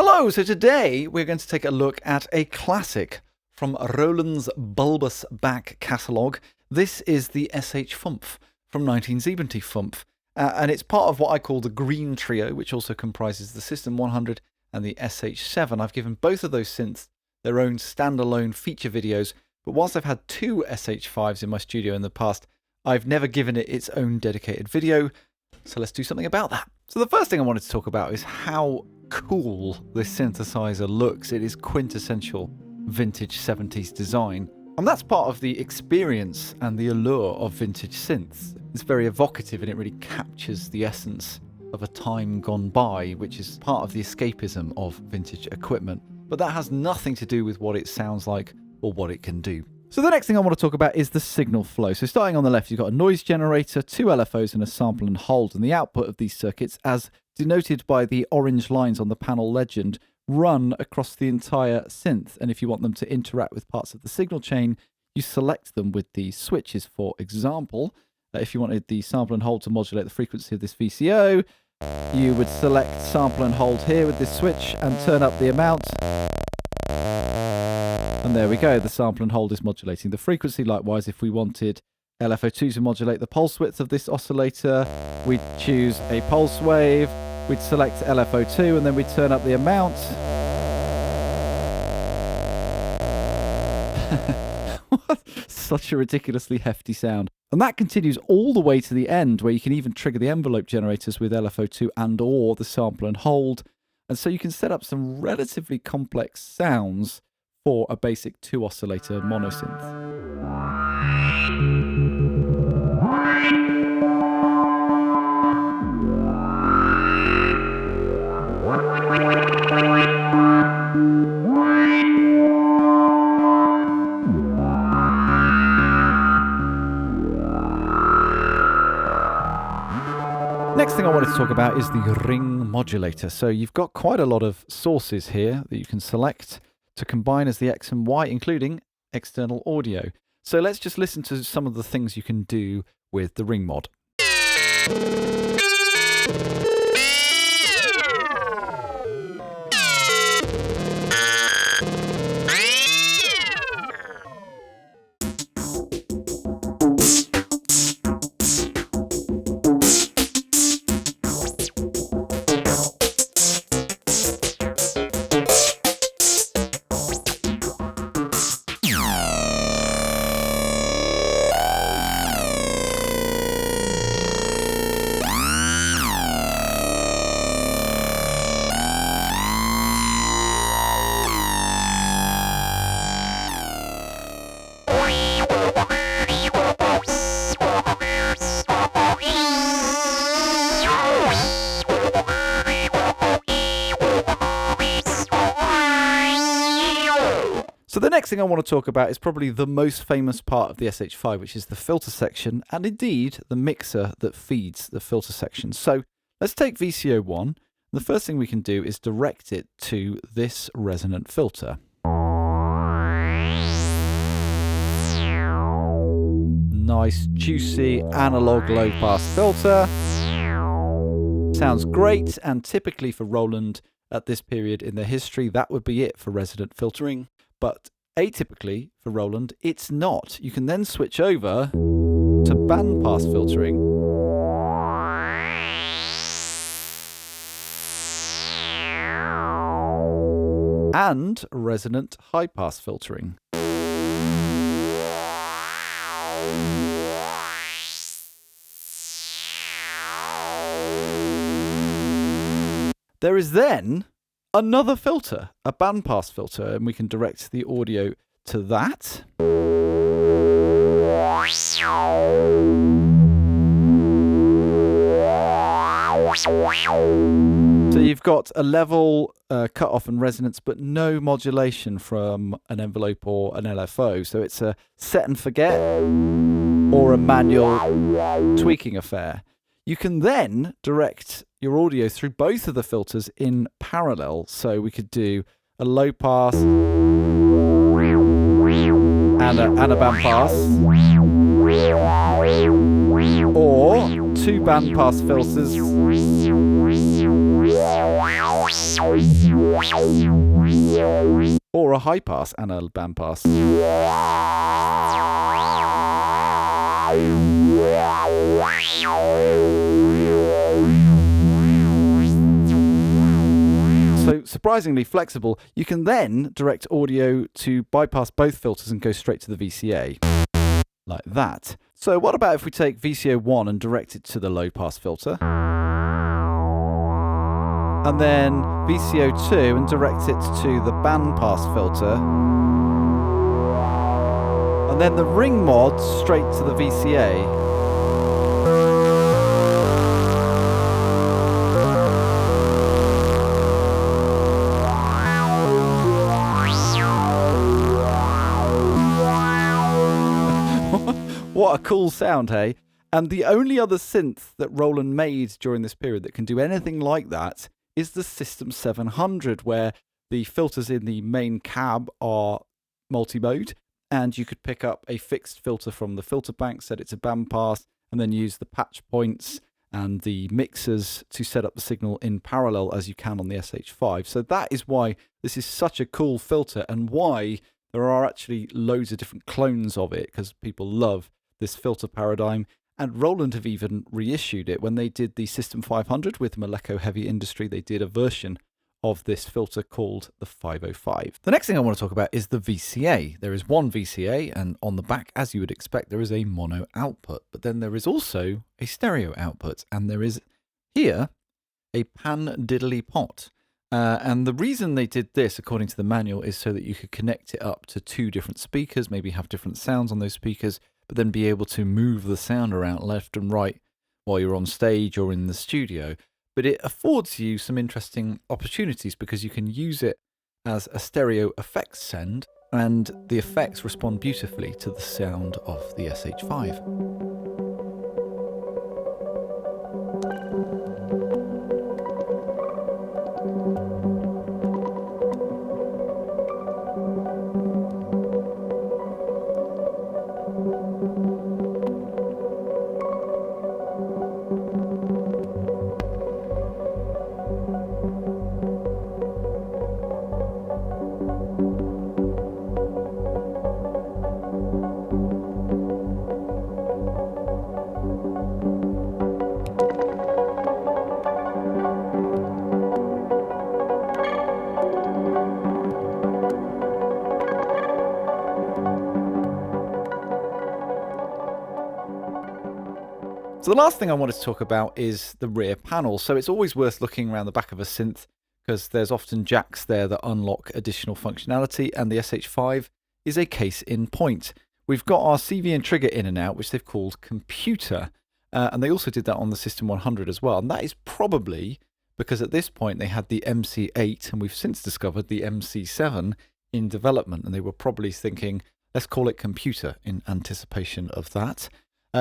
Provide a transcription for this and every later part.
Hello, so today we're going to take a look at a classic from Roland's bulbous back catalogue. This is the SH-5 from 1970, and it's part of what I call the Green Trio, which also comprises the System 100 and the SH-7. I've given both of those synths their own standalone feature videos, but whilst I've had two SH-5s in my studio in the past, I've never given it its own dedicated video, so let's do something about that. So the first thing I wanted to talk about is how cool this synthesizer looks. It is quintessential vintage 70s design, and that's part of the experience and the allure of vintage synths. It's very evocative and it really captures the essence of a time gone by, which is part of the escapism of vintage equipment. But that has nothing to do with what it sounds like or what it can do. So the next thing I want to talk about is the signal flow. So starting on the left, you've got a noise generator, two LFOs and a sample and hold, and the output of these circuits, as denoted by the orange lines on the panel legend, run across the entire synth. And if you want them to interact with parts of the signal chain, you select them with these switches. For example, if you wanted the sample and hold to modulate the frequency of this VCO, you would select sample and hold here with this switch and turn up the amount. And there we go, the sample and hold is modulating the frequency. Likewise, if we wanted LFO2 to modulate the pulse width of this oscillator, we'd choose a pulse wave, we'd select LFO2 and then we'd turn up the amount. Such a ridiculously hefty sound. And that continues all the way to the end, where you can even trigger the envelope generators with LFO2 and or the sample and hold. And so you can set up some relatively complex sounds for a basic 2-oscillator monosynth. Next thing I wanted to talk about is the ring modulator. So you've got quite a lot of sources here that you can select to combine as the X and Y, including external audio. So let's just listen to some of the things you can do with the ring mod. So the next thing I want to talk about is probably the most famous part of the SH-5, which is the filter section, and indeed the mixer that feeds the filter section. So let's take VCO1. The first thing we can do is direct it to this resonant filter. Nice, juicy, analog low-pass filter. Sounds great, and typically for Roland at this period in their history, that would be it for resonant filtering. But atypically for Roland, it's not. You can then switch over to bandpass filtering. And resonant high-pass filtering. There is then another filter, a bandpass filter, and we can direct the audio to that. So you've got a level cut-off and resonance, but no modulation from an envelope or an LFO. So it's a set and forget or a manual tweaking affair. You can then direct your audio through both of the filters in parallel. So we could do a low pass and a band pass, or two band pass filters Or a high pass and a band pass. So surprisingly flexible. You can then direct audio to bypass both filters and go straight to the VCA. Like that. So what about if we take VCO1 and direct it to the low pass filter? And then VCO2 and direct it to the band pass filter. And then the ring mod straight to the VCA. What a cool sound, hey? And the only other synth that Roland made during this period that can do anything like that is the System 700, where the filters in the main cab are multi-mode, and you could pick up a fixed filter from the filter bank, set it to bandpass, and then use the patch points and the mixers to set up the signal in parallel as you can on the SH-5. So that is why this is such a cool filter, and why there are actually loads of different clones of it, because people love this filter paradigm. And Roland have even reissued it. When they did the System 500 with Moleko Heavy Industry, they did a version of this filter called the 505. The next thing I want to talk about is the VCA. There is one VCA, and on the back, as you would expect, there is a mono output. But then there is also a stereo output, and there is here a pan diddly pot. And the reason they did this, according to the manual, is so that you could connect it up to two different speakers, maybe have different sounds on those speakers, but then be able to move the sound around left and right while you're on stage or in the studio. But it affords you some interesting opportunities because you can use it as a stereo effects send, and the effects respond beautifully to the sound of the SH-5. So the last thing I wanted to talk about is the rear panel. So it's always worth looking around the back of a synth because there's often jacks there that unlock additional functionality, and the SH-5 is a case in point. We've got our CV and trigger in and out, which they've called computer, and they also did that on the System 100 as well. And that is probably because at this point they had the MC8, and we've since discovered the MC7 in development, and they were probably thinking, let's call it computer in anticipation of that.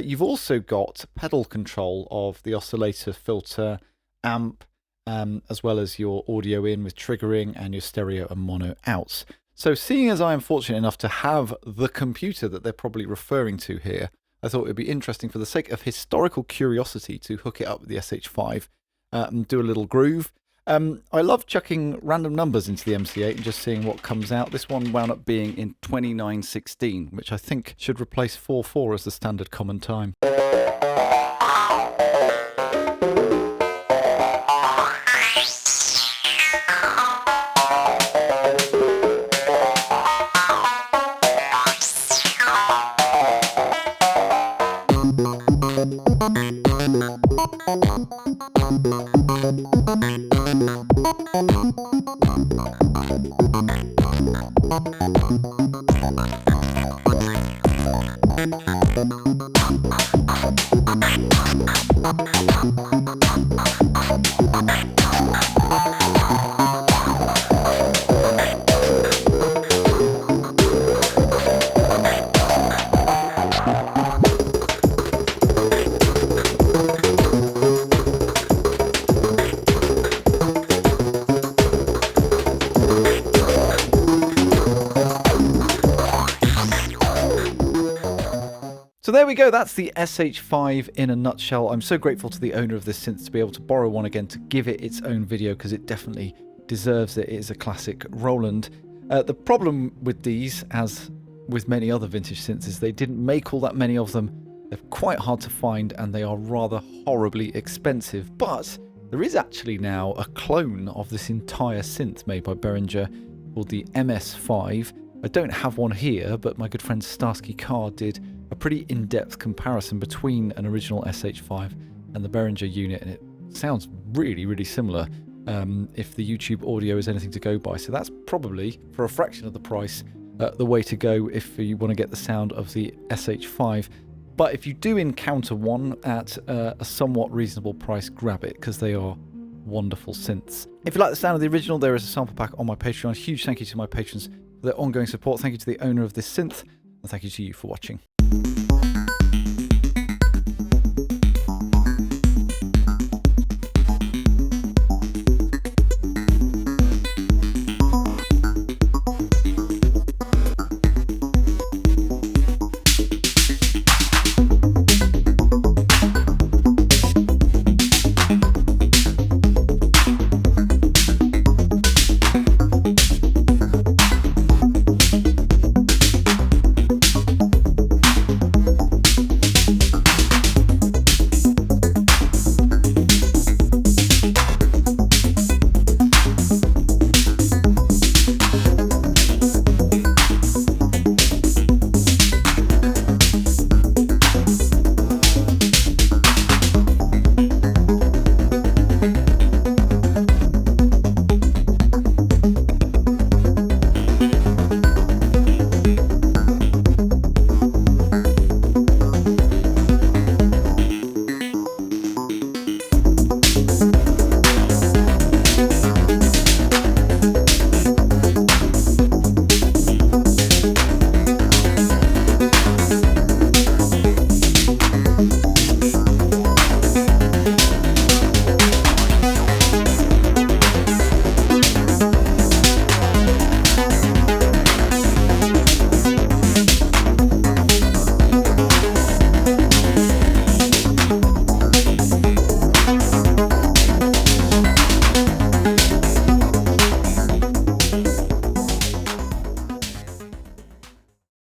You've also got pedal control of the oscillator, filter, amp, as well as your audio in with triggering and your stereo and mono outs. So seeing as I am fortunate enough to have the computer that they're probably referring to here, I thought it would be interesting for the sake of historical curiosity to hook it up with the SH-5 and do a little groove. I love chucking random numbers into the MC8 and just seeing what comes out. This one wound up being in 2916, which I think should replace 44 as the standard common time. there we go, that's the SH-5 in a nutshell. I'm so grateful to the owner of this synth to be able to borrow one again to give it its own video, because it definitely deserves it. It is a classic Roland. The problem with these, as with many other vintage synths, is they didn't make all that many of them. They're quite hard to find and they are rather horribly expensive, but there is actually now a clone of this entire synth made by Behringer called the MS-5. I don't have one here, but my good friend Starsky Carr did a pretty in-depth comparison between an original SH-5 and the Behringer unit, and it sounds really, really similar if the YouTube audio is anything to go by. So that's probably, for a fraction of the price, the way to go if you want to get the sound of the SH-5. But if you do encounter one at a somewhat reasonable price, grab it, because they are wonderful synths. If you like the sound of the original, there is a sample pack on my Patreon. A huge thank you to my patrons for their ongoing support. Thank you to the owner of this synth, and thank you to you for watching.